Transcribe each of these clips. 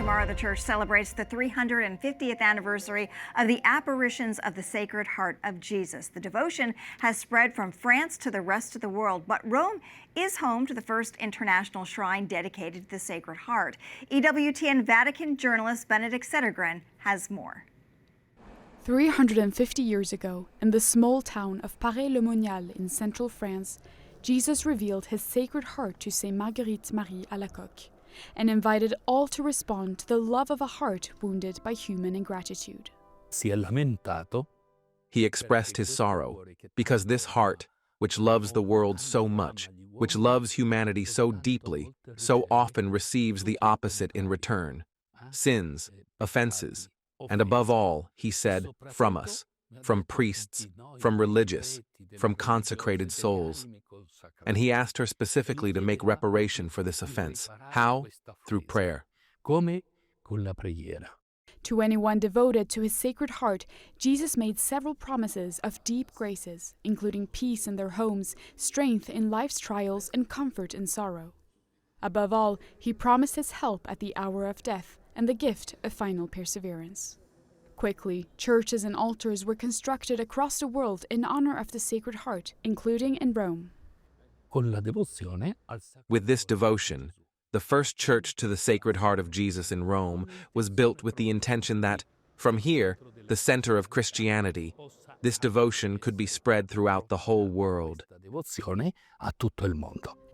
tomorrow, the church celebrates the 350th anniversary of the Apparitions of the Sacred Heart of Jesus. The devotion has spread from France to the rest of the world, but Rome is home to the first international shrine dedicated to the Sacred Heart. EWTN Vatican journalist Bénédicte Cedergren has more. 350 years ago, in the small town of Paray-le-Monial in central France, Jesus revealed his Sacred Heart to Saint Marguerite Marie Alacoque and invited all to respond to the love of a heart wounded by human ingratitude. He expressed his sorrow because this heart, which loves the world so much, which loves humanity so deeply, so often receives the opposite in return: sins, offenses, and above all, he said, from us, from priests, from religious, from consecrated souls. And he asked her specifically to make reparation for this offense. How? Through prayer. To anyone devoted to his Sacred Heart, Jesus made several promises of deep graces, including peace in their homes, strength in life's trials, and comfort in sorrow. Above all, he promised his help at the hour of death and the gift of final perseverance. Quickly, churches and altars were constructed across the world in honor of the Sacred Heart, including in Rome. With this devotion, the first church to the Sacred Heart of Jesus in Rome was built with the intention that, from here, the center of Christianity, this devotion could be spread throughout the whole world.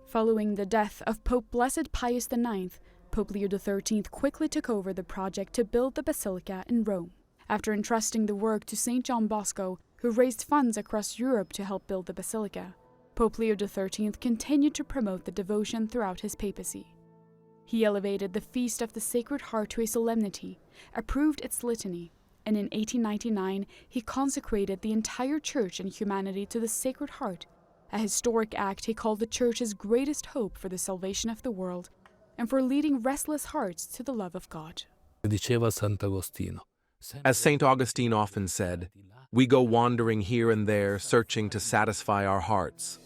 Following the death of Pope Blessed Pius IX, Pope Leo XIII quickly took over the project to build the Basilica in Rome. After entrusting the work to St. John Bosco, who raised funds across Europe to help build the Basilica, Pope Leo XIII continued to promote the devotion throughout his papacy. He elevated the Feast of the Sacred Heart to a solemnity, approved its litany, and in 1899 he consecrated the entire Church and humanity to the Sacred Heart, a historic act he called the Church's greatest hope for the salvation of the world and for leading restless hearts to the love of God. As St. Augustine often said, we go wandering here and there, searching to satisfy our hearts.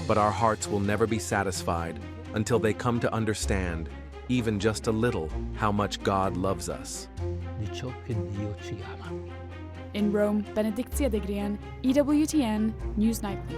But our hearts will never be satisfied until they come to understand, even just a little, how much God loves us. In Rome, Bénédicte Cedergren, EWTN News Nightly.